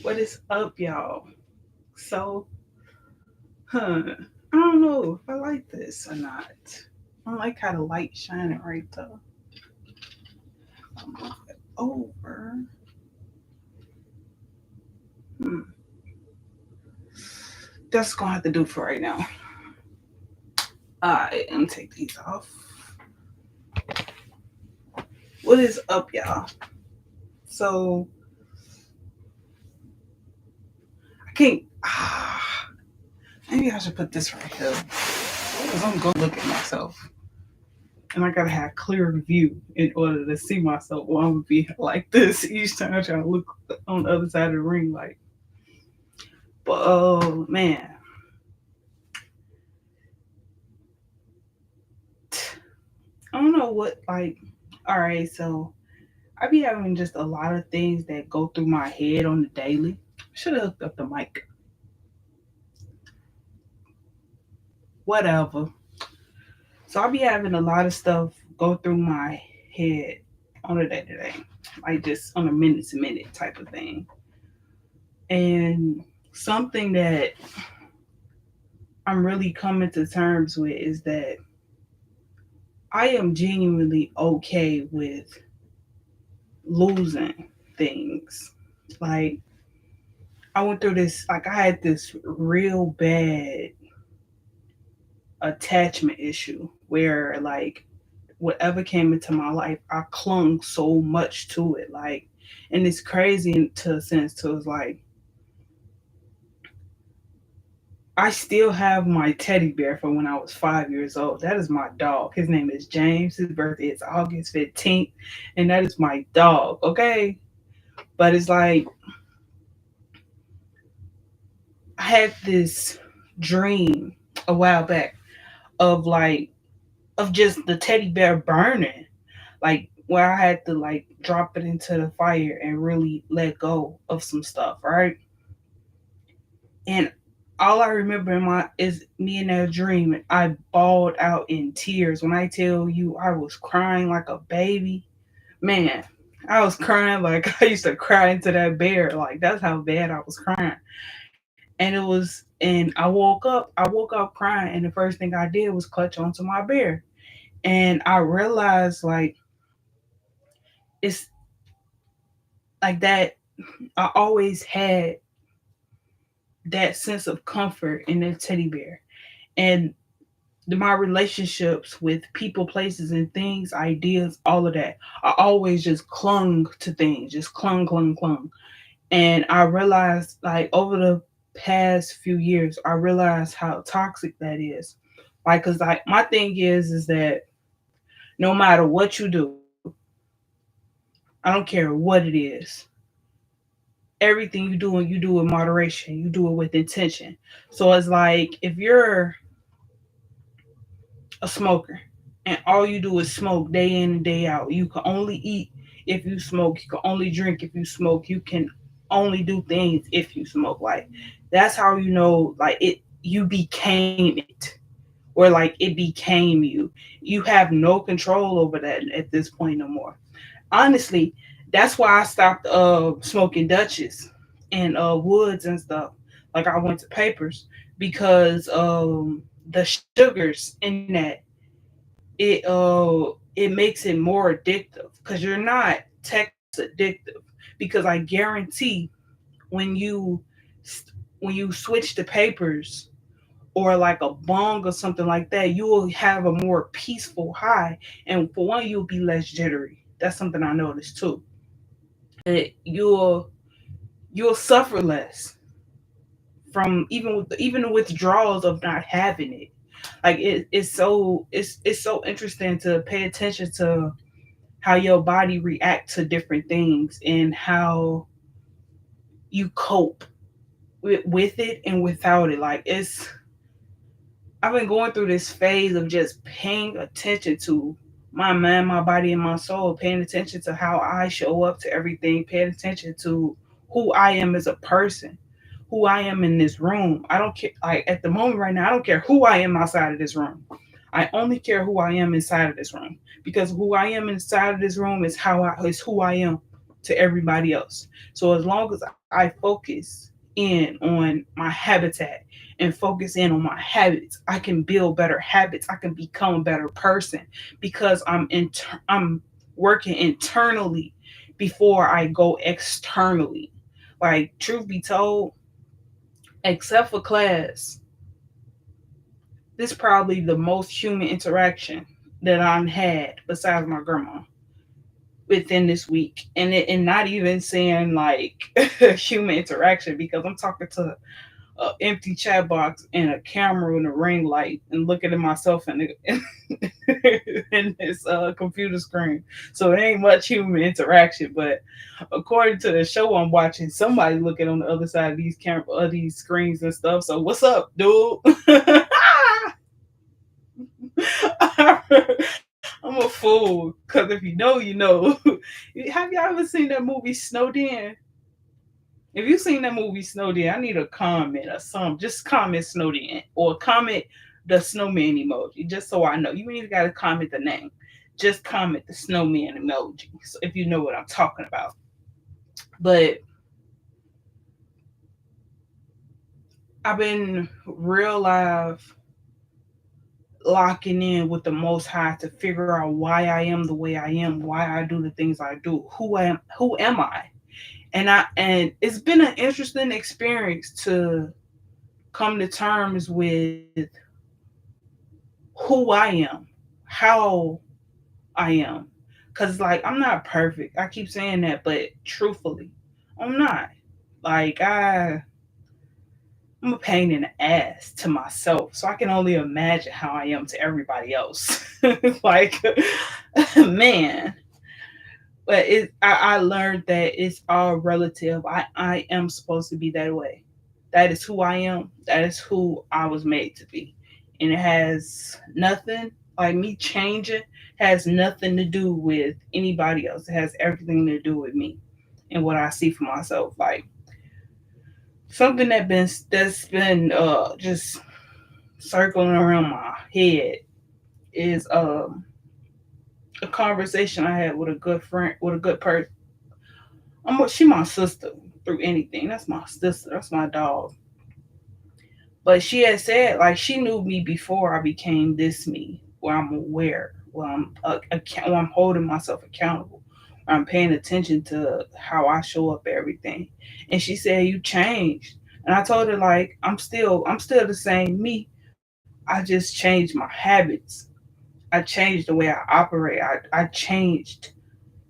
What is up, y'all? So, I don't know if I like this or not. I don't like how the light shining right though. I'll move it over. Hmm. That's gonna have to do for right now. Alright, let me take these off. What is up, y'all? So, I can't. Maybe I should put this right here because I'm gonna look at myself. And I gotta have clear view in order to see myself. Or I'm gonna be like this each time I try to look on the other side of the ring. Like, but oh man, I don't know what like. All right, so I be having just a lot of things that go through my head on the daily. Should have hooked up the mic. Whatever. So I be having a lot of stuff go through my head on a day to day, like just on a minute to minute type of thing. And something that I'm really coming to terms with is that I am genuinely okay with losing things. Like I went through this, like I had this real bad attachment issue where like whatever came into my life, I clung so much to it. Like, and it's crazy to a sense to it's like I still have my teddy bear from when I was 5 years old. That is my dog. His name is James. His birthday is August 15th. And that is my dog. Okay. But it's like I had this dream a while back of like of just the teddy bear burning. Like where I had to like drop it into the fire and really let go of some stuff, right? And all I remember in my is me in that dream. I bawled out in tears. When I tell you I was crying like a baby, man, I was crying like I used to cry into that bear. Like that's how bad I was crying. And it was, and I woke up. I woke up crying, and the first thing I did was clutch onto my bear, and I realized like it's like that. I always had that sense of comfort in that teddy bear, and my relationships with people, places, and things, ideas, all of that. I always just clung to things, just clung, clung, clung. And I realized, like, over the past few years, I realized how toxic that is. Like, cause like my thing is that no matter what you do, I don't care what it is. Everything you do in moderation. You do it with intention. So it's like if you're a smoker and all you do is smoke day in and day out. You can only eat if you smoke. You can only drink if you smoke. You can only do things if you smoke. Like that's how you know like it you became it or like it became you. You have no control over that at this point no more. Honestly, that's why I stopped smoking Dutches and woods and stuff. Like I went to papers because the sugars in that it makes it more addictive because you're not Texas addictive because I guarantee when you when you switch to papers or like a bong or something like that, you will have a more peaceful high, and for one, you'll be less jittery. That's something I noticed too. You'll suffer less from even the withdrawals of not having it. Like it's so interesting to pay attention to how your body react to different things and how you cope with it and without it. Like it's I've been going through this phase of just paying attention to my mind, my body, and my soul, paying attention to how I show up to everything, paying attention to who I am as a person, who I am in this room. I don't care like at the moment right now, I don't care who I am outside of this room. I only care who I am inside of this room. Because who I am inside of this room is who I am. to everybody else. So as long as I focus in on my habitat and focus in on my habits, I can build better habits. I can become a better person because I'm working internally before I go externally. Like truth be told, except for class, this is probably the most human interaction that I've had besides my grandma within this week. And not even saying like human interaction because I'm talking to an empty chat box and a camera and a ring light and looking at myself in this computer screen. So it ain't much human interaction, but according to the show I'm watching, somebody looking on the other side of these screens and stuff. So what's up, dude? I'm a fool because if you know, you know. Have y'all ever seen that movie Snowed In? If you've seen that movie Snowed In, I need a comment or something. Just comment Snowed In or comment the snowman emoji, just so I know. You ain't even got to comment the name. Just comment the snowman emoji so if you know what I'm talking about. But I've been real live locking in with the Most High to figure out why I am the way I am, why I do the things I do, who am I, and it's been an interesting experience to come to terms with who I am, how I am, cause like I'm not perfect. I keep saying that, but truthfully, I'm not. Like I'm a pain in the ass to myself, so I can only imagine how I am to everybody else. Like, man, but I learned that it's all relative. I am supposed to be that way. That is who I am. That is who I was made to be. And it has nothing, like me changing, has nothing to do with anybody else. It has everything to do with me and what I see for myself. Like something that's been just circling around my head is a conversation I had with a good friend, with a good person. She my sister through anything. That's my sister. That's my dog. But she had said like she knew me before I became this me, where I'm aware, where I'm holding myself accountable, where I'm paying attention to how I show up everything. And she said you changed, and I told her like I'm still the same me. I just changed my habits. I changed the way I operate. I changed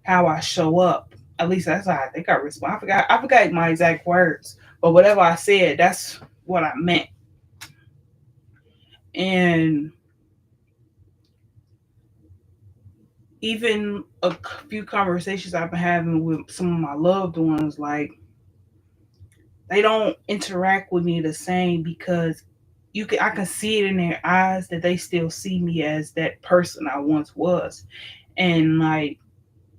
how I show up. At least that's how I think I respond. I forgot my exact words, but whatever I said, that's what I meant. And even a few conversations I've been having with some of my loved ones, like they don't interact with me the same because I can see it in their eyes that they still see me as that person I once was. And like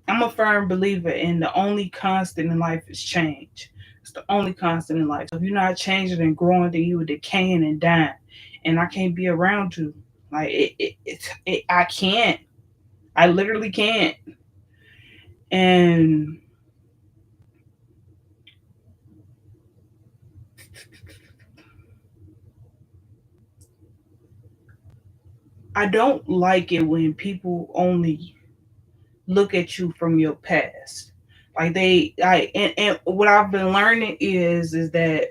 I'm a firm believer in the only constant in life is change. It's the only constant in life. So if you're not changing and growing, then you are decaying and dying. And I can't be around you. Like I can't. I literally can't. And I don't like it when people only look at you from your past. Like and what I've been learning is that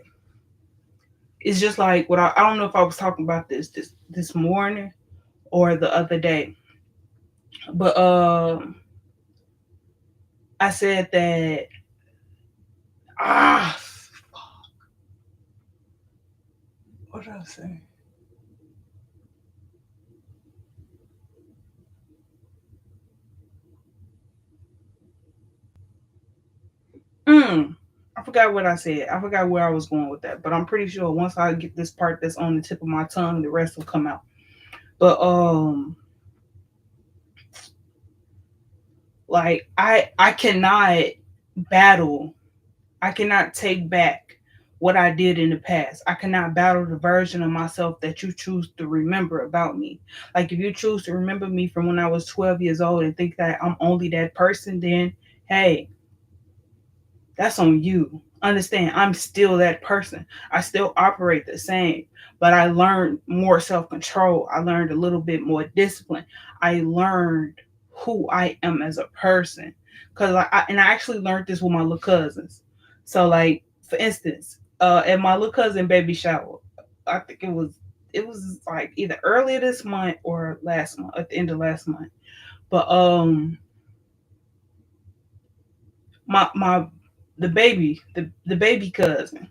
it's just like I don't know if I was talking about this morning or the other day, but I said that ah what did I say? Mm, I forgot what I said. I forgot where I was going with that, but I'm pretty sure once I get this part that's on the tip of my tongue, the rest will come out. But like I cannot battle. I cannot take back what I did in the past. I cannot battle the version of myself that you choose to remember about me. Like if you choose to remember me from when I was 12 years old and think that I'm only that person, then hey, That's on you. Understand, I'm still that person. I still operate the same, but I learned more self control. I learned a little bit more discipline. I learned who I am as a person. Cause and I actually learned this with my little cousins. So like for instance, at my little cousin baby shower, I think it was like either earlier this month or last month, at the end of last month. But my the baby cousin,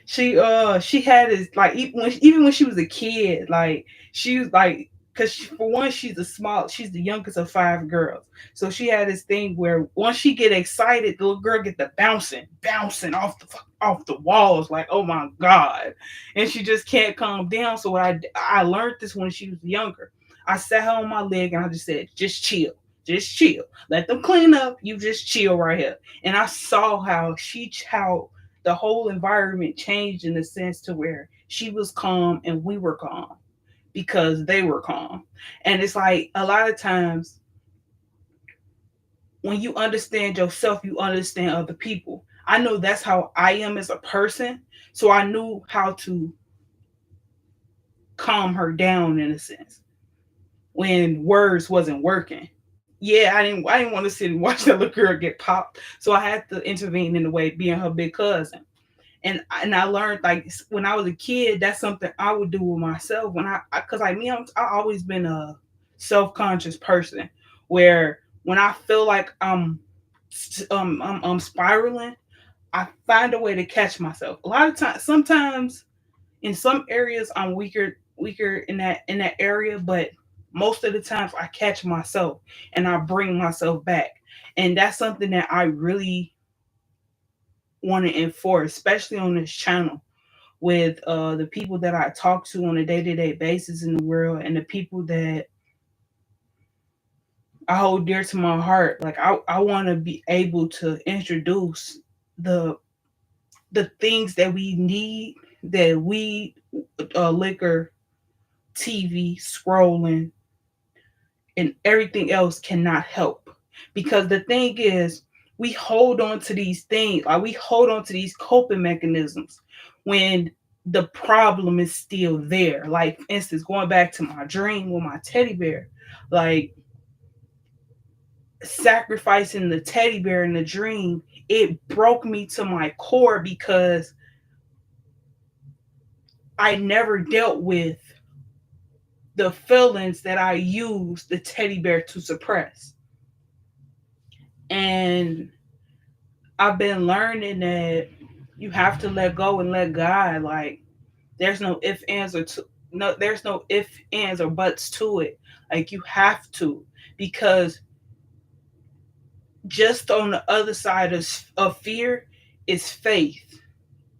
she had this like even when she was a kid, like she was like, because for one, she's the youngest of five girls, so she had this thing where once she get excited, the little girl get the bouncing off the walls, like, oh my god. And she just can't calm down. So I learned this when she was younger. I sat her on my leg and I just said, just chill, let them clean up, you just chill right here. And I saw how the whole environment changed in the sense to where she was calm and we were calm because they were calm. And it's like a lot of times when you understand yourself, you understand other people. I know that's how I am as a person. So I knew how to calm her down in a sense when words wasn't working. Yeah, I didn't want to sit and watch that little girl get popped. So I had to intervene in the way being her big cousin. And I learned, like, when I was a kid, that's something I would do with myself when because like me, I always been a self-conscious person where when I feel like I'm spiraling, I find a way to catch myself. A lot of times, sometimes in some areas I'm weaker in that area, but most of the times I catch myself and I bring myself back. And that's something that I really want to enforce, especially on this channel with the people that I talk to on a day-to-day basis in the world, and the people that I hold dear to my heart. Like I want to be able to introduce the the things that we need, that we liquor, TV, scrolling, and everything else cannot help. Because the thing is, we hold on to these things, like we hold on to these coping mechanisms when the problem is still there. Like, for instance, going back to my dream with my teddy bear, like sacrificing the teddy bear in the dream, it broke me to my core because I never dealt with the feelings that I used the teddy bear to suppress. And I've been learning that you have to let go and let God. Like, there's no if ands or no, there's no if ands or buts to it. Like, you have to, because just on the other side of fear is faith.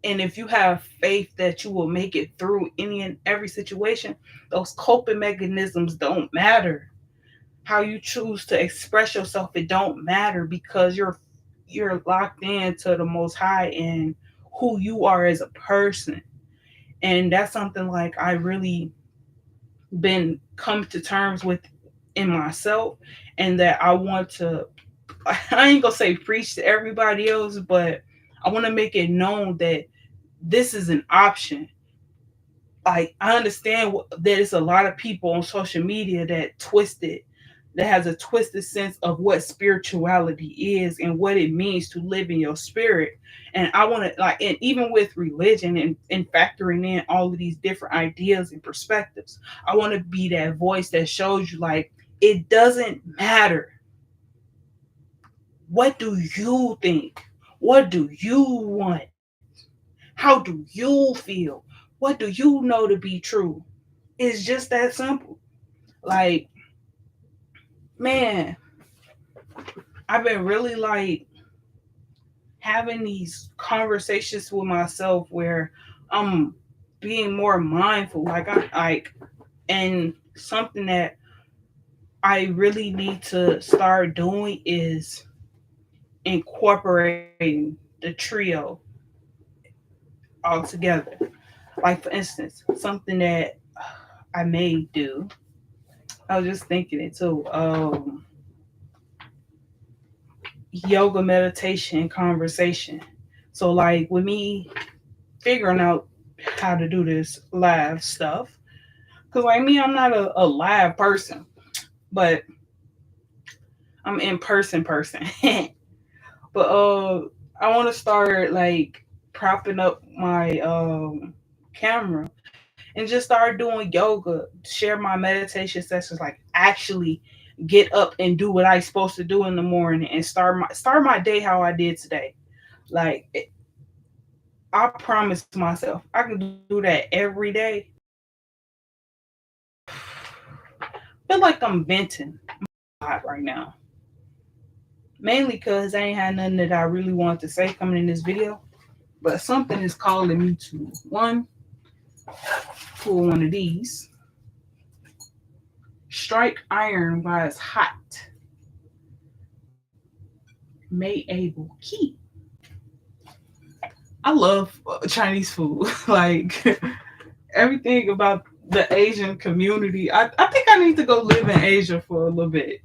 And if you have faith that you will make it through any and every situation, those coping mechanisms don't matter. How you choose to express yourself, it don't matter, because you're locked into the most high and who you are as a person. And that's something like I really been come to terms with in myself, and that I want to, I ain't gonna say preach to everybody else, but I want to make it known that this is an option. Like, I understand that it's a lot of people on social media that has a twisted sense of what spirituality is and what it means to live in your spirit. And I want to, like, and even with religion and factoring in all of these different ideas and perspectives, I want to be that voice that shows you, like, it doesn't matter. What do you think? What do you want? How do you feel? What do you know to be true? It's just that simple. Like, man, I've been really like having these conversations with myself where I'm being more mindful. Like, and something that I really need to start doing is incorporating the trio all together. Like, for instance, something that I may do. I was just thinking it too. yoga, meditation, and conversation. So, like with me figuring out how to do this live stuff, because like me, I'm not a live person, but I'm in person. But I want to start like propping up my camera and just start doing yoga, share my meditation sessions, like actually get up and do what I supposed to do in the morning and start my day how I did today. Like I promised myself I can do that every day. I feel like I'm venting a lot right now. Mainly because I ain't had nothing that I really wanted to say coming in this video. But something is calling me to one, pull one of these. Strike iron while it's hot. May able keep. I love Chinese food. Like everything about the Asian community. I think I need to go live in Asia for a little bit.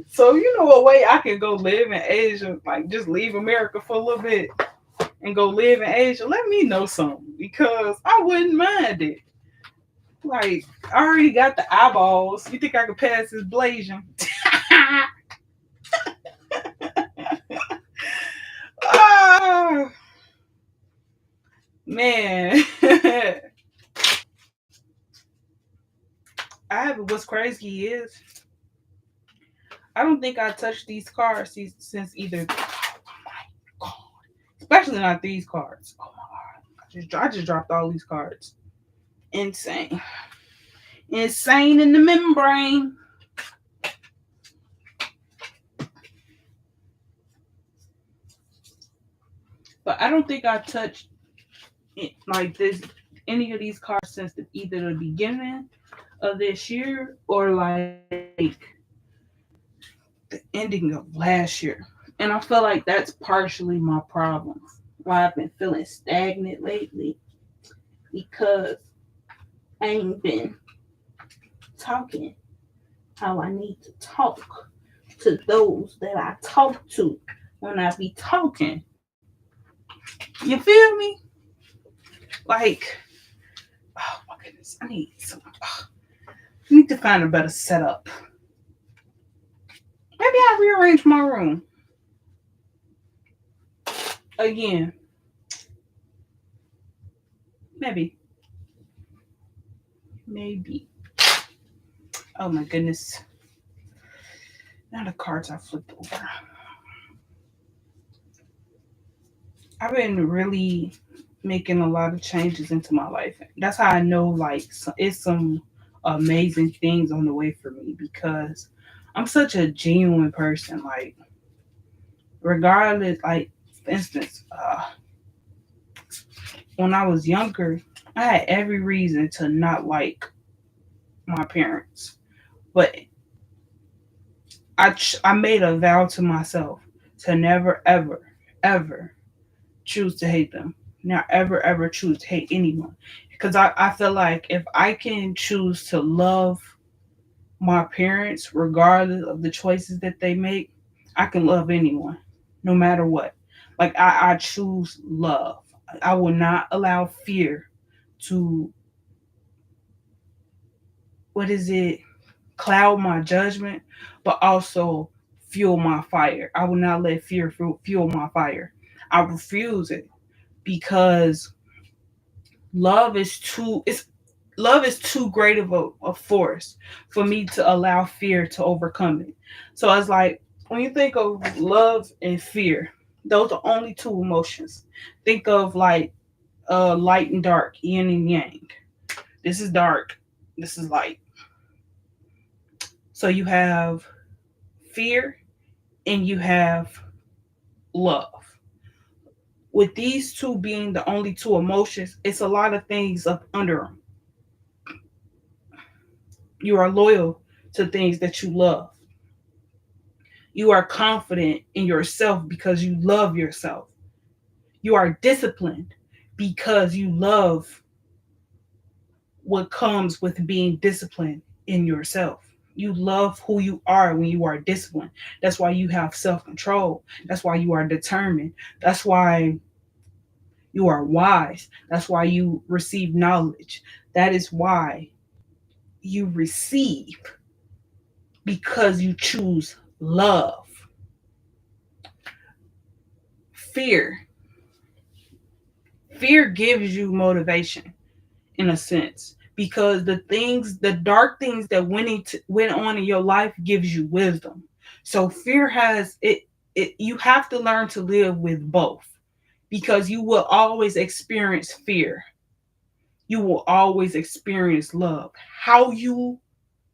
So you know a way I can go live in Asia, like just leave America for a little bit and go live in Asia. Let me know something because I wouldn't mind it. Like I already got the eyeballs. You think I could pass this blazing? Ah, man. I have what's crazy is I don't think I touched these cards since either. Oh my god! Especially not these cards. Oh my god! I just dropped all these cards. Insane, insane in the membrane. But I don't think I touched it, like this any of these cards since either the beginning of this year or like the ending of last year. And I feel like that's partially my problem. Why I've been feeling stagnant lately because I ain't been talking how I need to talk to those that I talk to when I be talking. You feel me? Like, oh my goodness, I need some. I need to find a better setup. Maybe I'll rearrange my room again. Maybe, maybe. Oh my goodness. Now the cards I flipped over. I've been really making a lot of changes into my life. That's how I know like it's some amazing things on the way for me because I'm such a genuine person. Like regardless, like for instance, when I was younger, I had every reason to not like my parents, but I made a vow to myself to never ever choose to hate them. Not ever choose to hate anyone. Because I feel like if I can choose to love my parents regardless of the choices that they make, I can love anyone, no matter what. Like I choose love. I will not allow fear to what is it cloud my judgment, but also fuel my fire. I will not let fear fuel my fire. I refuse it because love is too great of a force for me to allow fear to overcome it. So it's like when you think of love and fear, those are only two emotions. Think of like light and dark, yin and yang. This is dark, this is light. So you have fear and you have love. With these two being the only two emotions, it's a lot of things up under them. You are loyal to things that you love. You are confident in yourself because you love yourself. You are disciplined because you love what comes with being disciplined in yourself. You love who you are when you are disciplined. That's why you have self control. That's why you are determined. That's why you are wise. That's why you receive knowledge. That is why you receive, because you choose love. Fear. Fear gives you motivation in a sense, because the dark things that went on in your life gives you wisdom. So fear has it. You have to learn to live with both, because you will always experience fear. You will always experience love. How you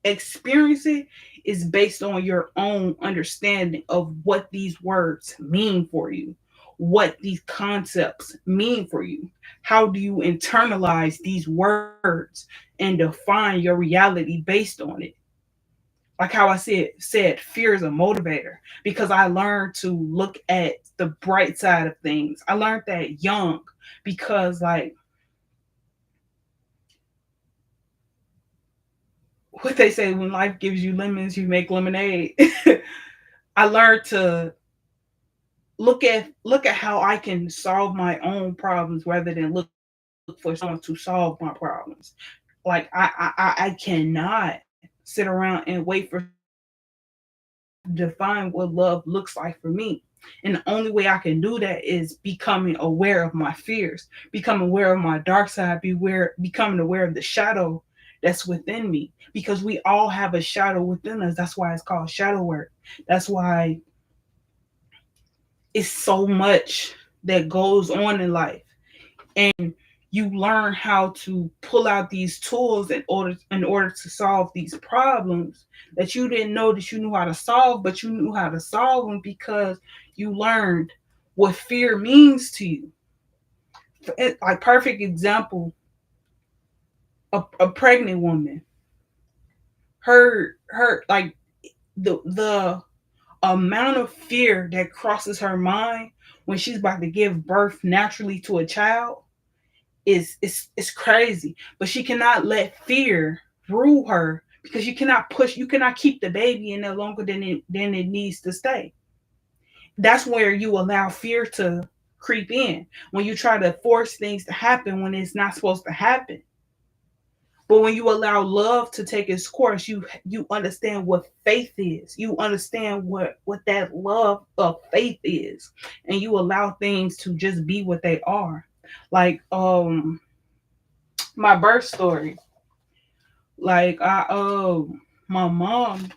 experience it is based on your own understanding of what these words mean for you, what these concepts mean for you. How do you internalize these words and define your reality based on it? Like how I said, fear is a motivator, because I learned to look at the bright side of things. I learned that young, because like what they say, when life gives you lemons, you make lemonade. I learned to look at how I can solve my own problems rather than look for someone to solve my problems. Like I cannot sit around and wait for someone to define what love looks like for me. And the only way I can do that is becoming aware of my fears, become aware of my dark side, becoming aware of the shadow that's within me. Because we all have a shadow within us. That's why it's called shadow work. That's why it's so much that goes on in life. And you learn how to pull out these tools in order to solve these problems that you didn't know that you knew how to solve, but you knew how to solve them because you learned what fear means to you. Like perfect example, a pregnant woman, her like the amount of fear that crosses her mind when she's about to give birth naturally to a child is crazy. But she cannot let fear rule her, because you cannot keep the baby in there longer than it needs to stay. That's where you allow fear to creep in, when you try to force things to happen when it's not supposed to happen. But when you allow love to take its course, you understand what faith is. You understand what that love of faith is, and you allow things to just be what they are. Like my birth story. Like my mom,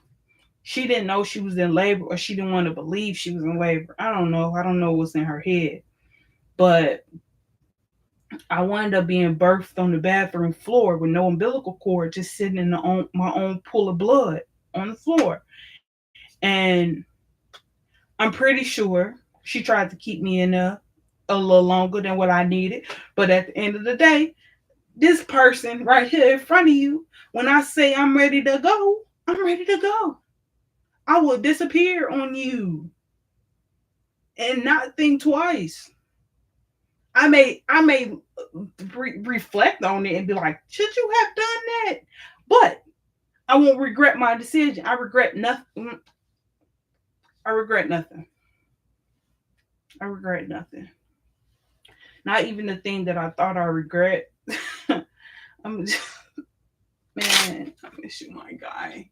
she didn't know she was in labor, or she didn't want to believe she was in labor. I don't know. I don't know what's in her head. But I wound up being birthed on the bathroom floor with no umbilical cord, just sitting in my own pool of blood on the floor. And I'm pretty sure she tried to keep me in there a little longer than what I needed. But at the end of the day, this person right here in front of you, when I say I'm ready to go, I'm ready to go. I will disappear on you and not think twice. I may reflect on it and be like, should you have done that? But I won't regret my decision. I regret nothing. I regret nothing. I regret nothing. Not even the thing that I thought I regret. I'm just, man, I miss you, my guy.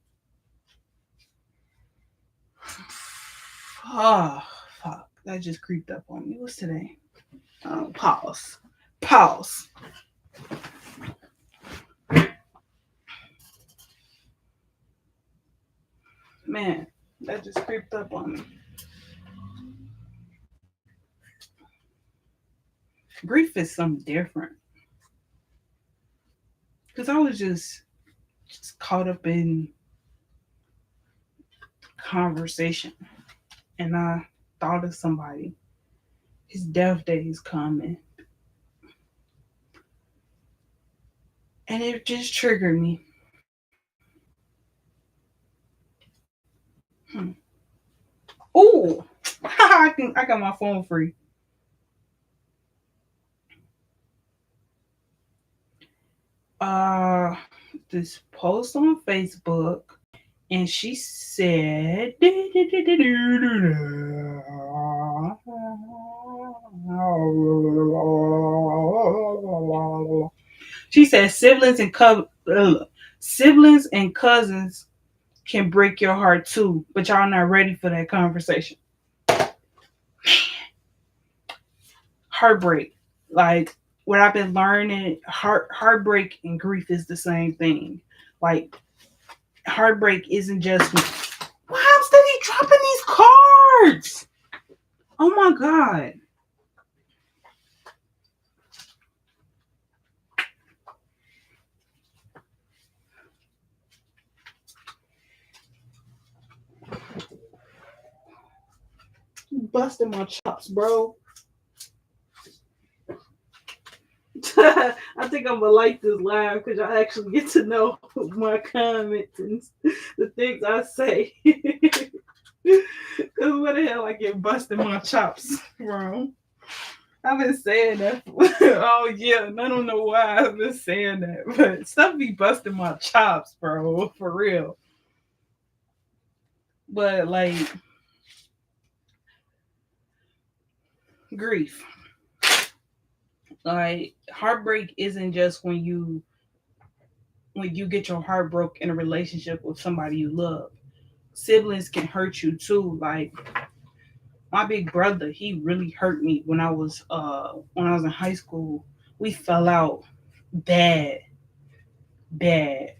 Oh, fuck. That just creeped up on me. What's today? Pause. Pause. Man, that just creeped up on me. Grief is something different. Because I was just caught up in conversation, and I thought of somebody. His death day is coming. And it just triggered me. Ooh, I got my phone free. Uh, this post on Facebook. And she said, she said siblings and cousins can break your heart too, but y'all not ready for that conversation. Heartbreak, like what I've been learning, heartbreak and grief is the same thing. Like heartbreak isn't just why I'm steady dropping these cards. Oh my god. You busting my chops, bro. I think I'm gonna like this live because y'all actually get to know my comments and the things I say. Cause what the hell I get busting my chops, bro? I've been saying that. Oh yeah, and I don't know why I've been saying that, but stuff be busting my chops, bro, for real. But like grief, like heartbreak isn't just when you get your heart broke in a relationship with somebody you love. Siblings can hurt you too. Like my big brother, he really hurt me when I was in high school. We fell out bad, bad.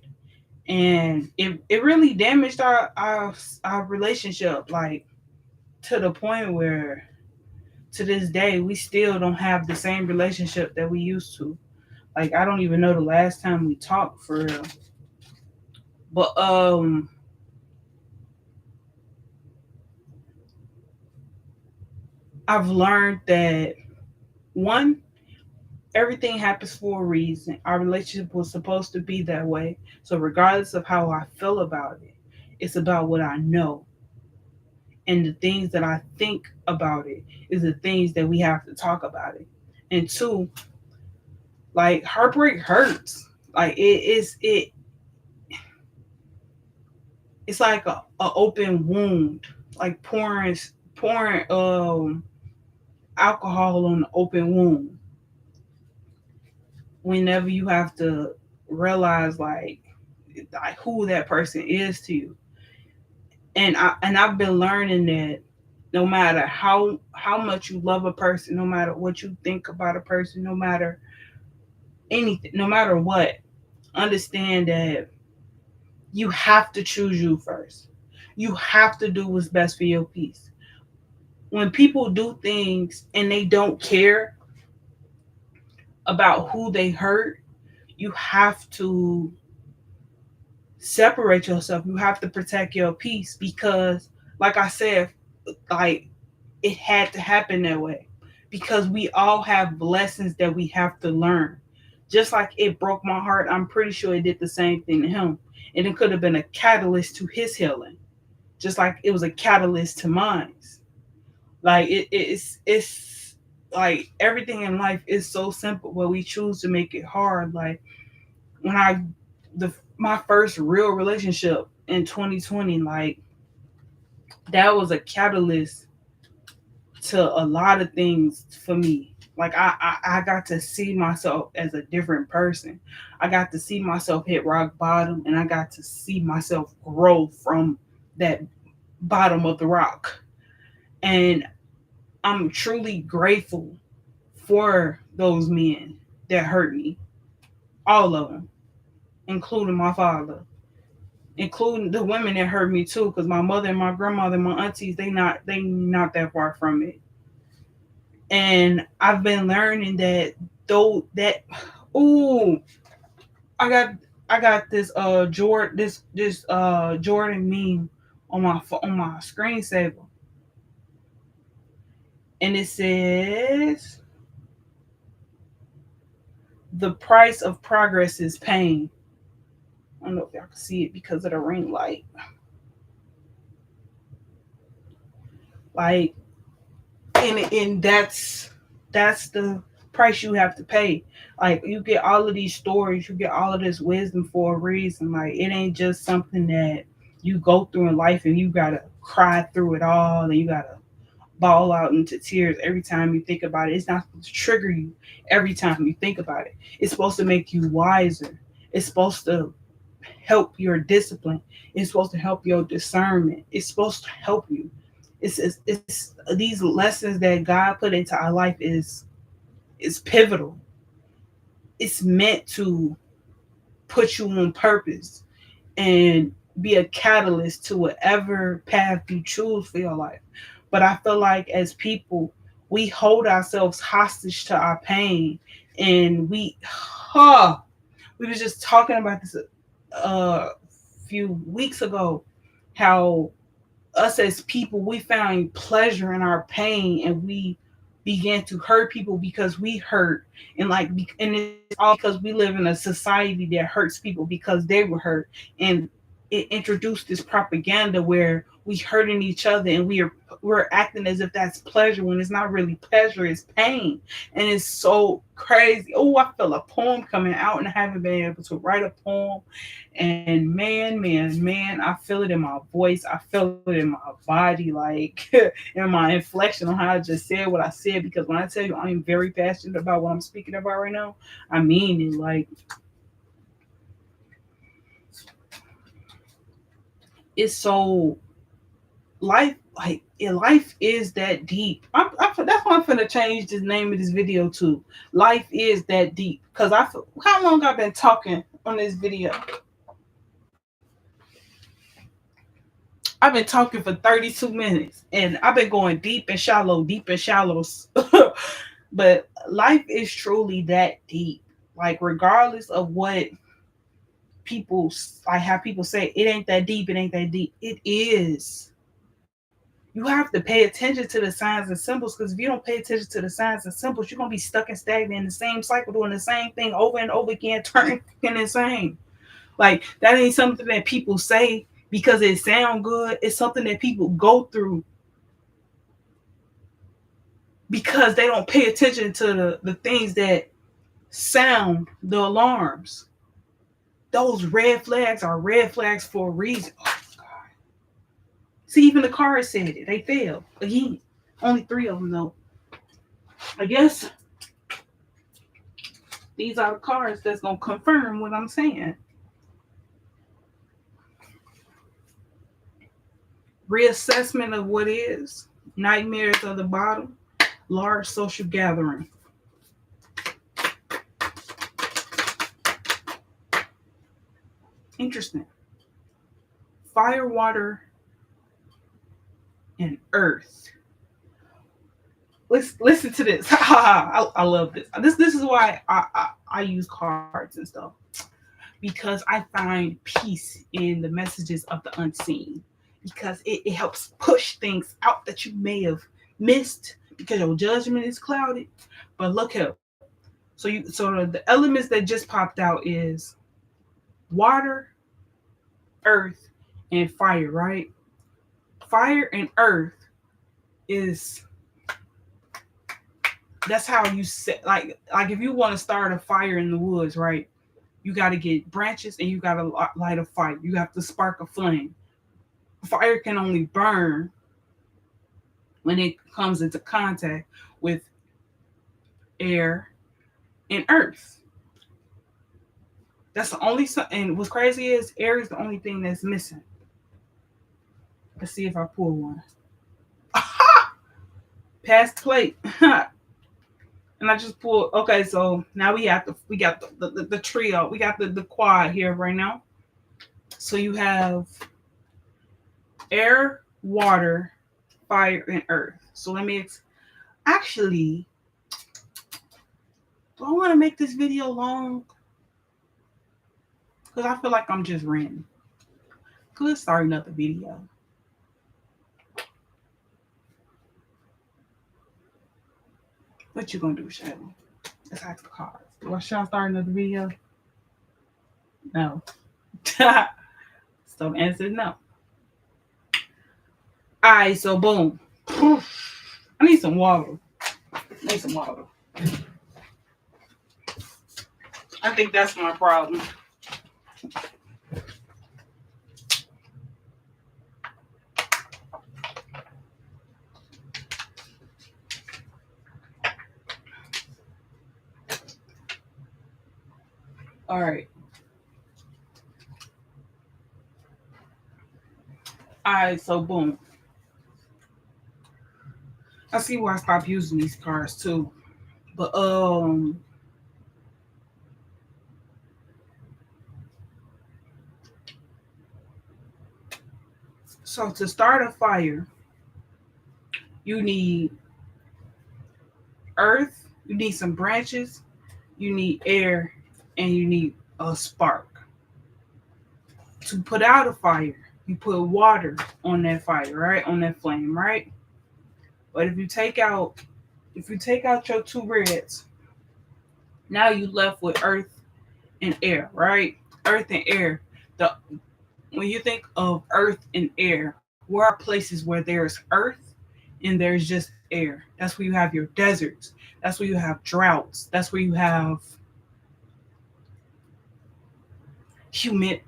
And it really damaged our relationship, like to the point where to this day we still don't have the same relationship that we used to. Like I don't even know the last time we talked for real. But I've learned that one, everything happens for a reason. Our relationship was supposed to be that way. So regardless of how I feel about it, it's about what I know. And the things that I think about it is the things that we have to talk about it. And two, like heartbreak hurts. Like it's like a open wound, like pouring alcohol on the open wound. Whenever you have to realize like who that person is to you. I've been learning that no matter how much you love a person, no matter what you think about a person, no matter anything, no matter what, understand that you have to choose you first. You have to do what's best for your peace. When people do things and they don't care about who they hurt, you have to separate yourself. You have to protect your peace because, like I said, like it had to happen that way because we all have lessons that we have to learn. Just like it broke my heart, I'm pretty sure it did the same thing to him. And it could have been a catalyst to his healing, just like it was a catalyst to mine. Like it's like everything in life is so simple, but we choose to make it hard. Like when I the my first real relationship in 2020, like that was a catalyst to a lot of things for me. Like I got to see myself as a different person. I got to see myself hit rock bottom and I got to see myself grow from that bottom of the rock. And I'm truly grateful for those men that hurt me. All of them, including my father, including the women that hurt me too, because my mother and my grandmother and my aunties, they not that far from it. And I've been learning that though that ooh, I got I got this Jordan Jordan meme on my screensaver, and it says the price of progress is pain. I don't know if y'all can see it because of the ring light. Like and that's the price you have to pay. Like you get all of these stories, you get all of this wisdom for a reason. Like it ain't just something that you go through in life and you gotta cry through it all and you gotta bawl out into tears every time you think about it. It's not supposed to trigger you every time you think about it. It's supposed to make you wiser. It's supposed to help your discipline. It's supposed to help your discernment. It's supposed to help you. It's these lessons that God put into our life is pivotal. It's meant to put you on purpose and be a catalyst to whatever path you choose for your life. But I feel like as people, we hold ourselves hostage to our pain, and huh, we was just talking about this a few weeks ago, how us as people we find pleasure in our pain, and we began to hurt people because we hurt, and it's all because we live in a society that hurts people because they were hurt, and it introduced this propaganda where we hurting each other, and we're acting as if that's pleasure when it's not really pleasure, it's pain. And it's so crazy. Oh, I feel a poem coming out and I haven't been able to write a poem. And man, I feel it in my voice. I feel it in my body, like in my inflection on how I just said what I said. Because when I tell you I am very passionate about what I'm speaking about right now, I mean it. Like, it's so life is that deep. That's why I'm finna change the name of this video to "Life is that deep." Cause how long I've been talking on this video? I've been talking for 32 minutes, and I've been going deep and shallow. But life is truly that deep. Like, regardless of what people I have people say, it ain't that deep. It ain't that deep. It is. You have to pay attention to the signs and symbols, because if you don't pay attention to the signs and symbols, you're gonna be stuck and stagnant in the same cycle, doing the same thing over and over again, turning insane. Like, that ain't something that people say because it sound good. It's something that people go through because they don't pay attention to the things that sound the alarms. Those red flags are red flags for a reason. Oh, God. See, even the cards said it. They failed again. Only 3 of them though. I guess these are the cards that's gonna confirm what I'm saying. Reassessment of what is. Nightmares of the bottom. Large social gathering. Interesting. Fire, water, and earth. Listen to this. I love this. This is why I use cards and stuff, because I find peace in the messages of the unseen, because it helps push things out that you may have missed because your judgment is clouded. But look here. So the elements that just popped out is water, earth, and fire, right? Fire and earth is that's how you set, like if you want to start a fire in the woods, right? You got to get branches and you got to light a fire. You have to spark a flame. Fire can only burn when it comes into contact with air and earth. That's the only, and what's crazy is air is the only thing that's missing. Let's see if I pull one. Aha! Pass the plate. And I just pulled. Okay, so now we got the trio. We got the quad here right now. So you have air, water, fire, and earth. So actually, do I want to make this video long? Because I feel like I'm just ranting. Let's start another video. What you gonna do, Shelly? Let's ask the cards. Should I start another video? No. So the answer is no. Alright, so boom. I need some water. I think that's my problem. All right. All right. So boom. I see why I stopped using these cards too. But so to start a fire, you need earth, you need some branches, you need air, and you need a spark. To put out a fire, you put water on that fire, right? On that flame, right? But if you take out your two reds, now you left with earth and air, right? Earth and air. The When you think of earth and air, where are places where there's earth and there's just air? That's where you have your deserts. That's where you have droughts. That's where you have humidity.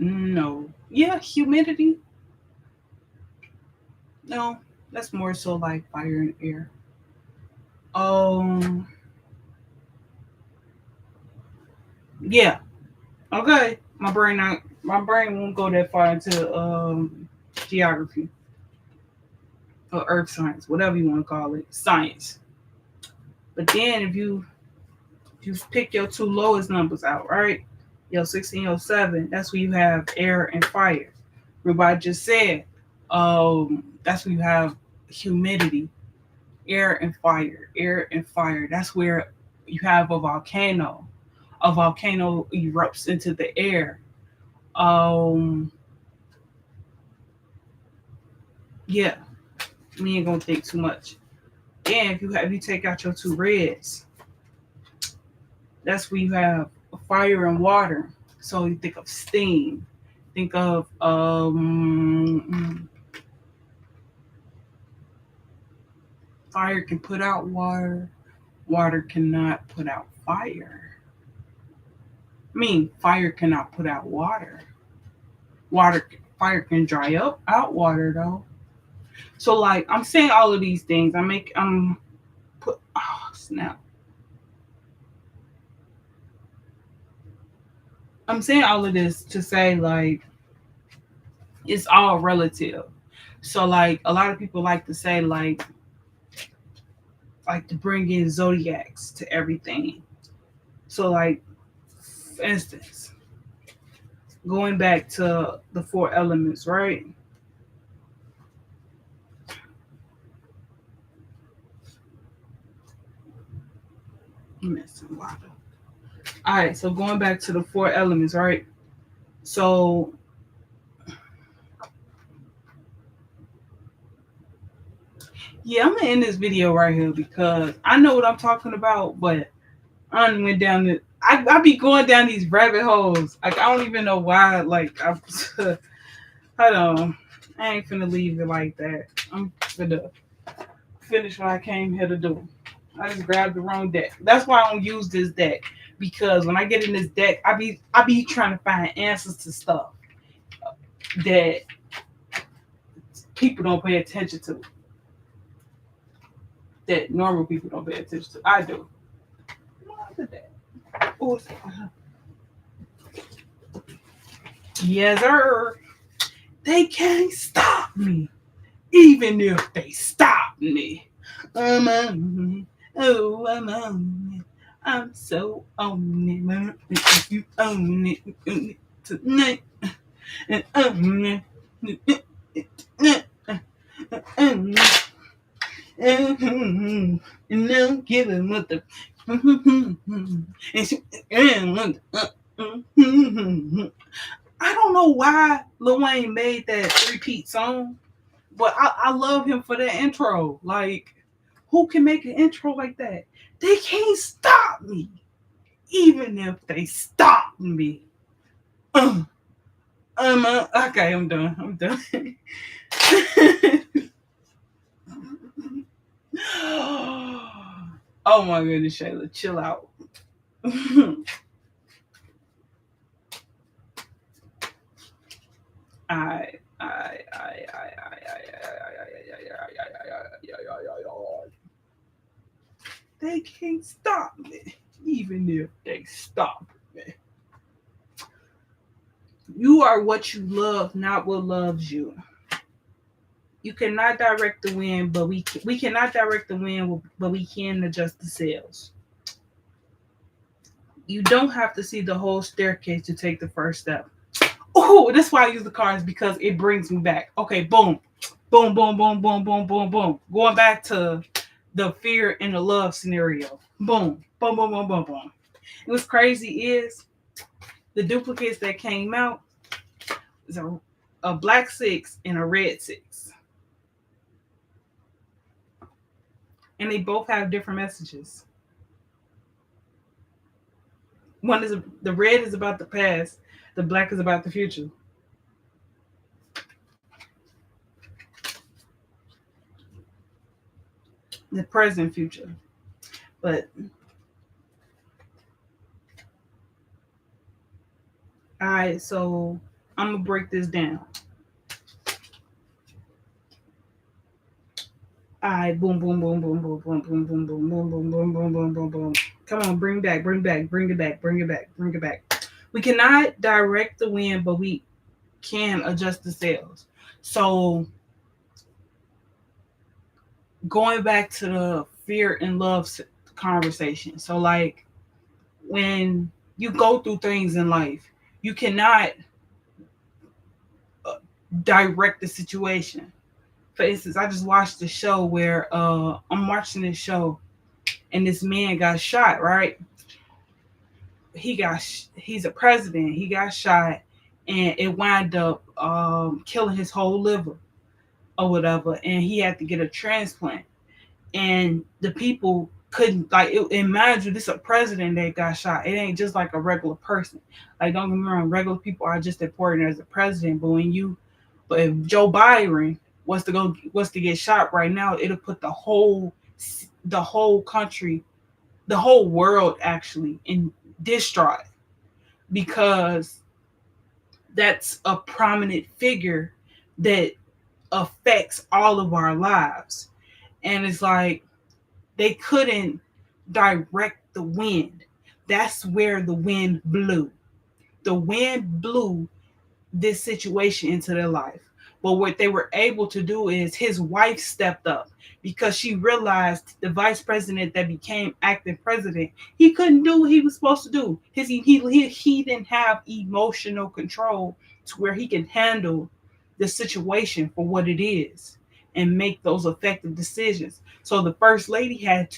No, that's more so like fire and air. Um, yeah, okay. My brain won't go that far into geography or earth science, whatever you want to call it, science. But then if you pick your two lowest numbers out, right? Your 16, your 7, that's where you have air and fire. Remember I just said, that's where you have humidity, air and fire, air and fire. That's where you have a volcano. A volcano erupts into the air. Um, yeah, we ain't gonna think too much. And if you take out your two reds, that's where you have fire and water. So you think of steam. Think of fire can put out water. Water cannot put out fire. I mean, fire cannot put out water. Water Fire can dry up out water though. So like I'm saying all of these things. I'm put oh snap. I'm saying all of this to say like it's all relative. So like a lot of people like to say like to bring in zodiacs to everything. So like for instance, going back to the four elements, right? Missing water. All right, so going back to the four elements, right? So yeah, I'm gonna end this video right here because I know what I'm talking about, but I went down the I be going down these rabbit holes. Like I don't even know why. Like I hold on. I ain't finna leave it like that. I'm finna finish what I came here to do. I just grabbed the wrong deck. That's why I don't use this deck. Because when I get in this deck, I be trying to find answers to stuff that people don't pay attention to. That normal people don't pay attention to. I do. Look at that. Oh, yes, sir. They can't stop me, even if they stop me. I'm on. Oh, I'm on it. I'm so on it. If you own it tonight, and own it. And now give him what the. I don't know why Lil Wayne made that repeat song, but I love him for that intro. Like, who can make an intro like that? They can't stop me, even if they stop me. Okay, I'm done. I'm done. Oh my goodness, Shayla, chill out. They can't stop me, even if they stop me. You are what you love, not what loves you. You cannot direct the wind, but we cannot direct the wind, but we can adjust the sails. You don't have to see the whole staircase to take the first step. Oh, that's why I use the cards, because it brings me back. Okay, boom, boom, boom, boom, boom, boom, boom, boom. Going back to the fear and the love scenario. Boom, boom, boom, boom, boom, boom. And what's crazy is the duplicates that came out is a black six and a red six, and they both have different messages. One is the red is about the past, the black is about the future, the present, future. But all right, so I'm gonna break this down. All right, boom, boom, boom, boom, boom, boom, boom, boom, boom, boom, boom, boom, boom, boom, boom, boom. Come on, bring back, bring back, bring it back, bring it back, bring it back. We cannot direct the wind, but we can adjust the sails. So going back to the fear and love conversation. So like when you go through things in life, you cannot uh, direct the situation. For instance, I just watched a show where I'm watching this show and this man got shot, right? He's a president. He got shot, and it wound up killing his whole liver or whatever, and he had to get a transplant. And the people couldn't like it. Imagine this a president that got shot. It ain't just like a regular person. Like don't get me wrong, regular people are just important as a president. But if Joe Biden was to get shot right now, it'll put the whole country, the whole world actually in distraught, because that's a prominent figure that affects all of our lives. And it's like they couldn't direct the wind. That's where the wind blew. The wind blew this situation into their life. But what they were able to do is his wife stepped up, because she realized the vice president that became acting president, he couldn't do what he was supposed to do. He didn't have emotional control to where he can handle the situation for what it is and make those effective decisions. So the first lady had to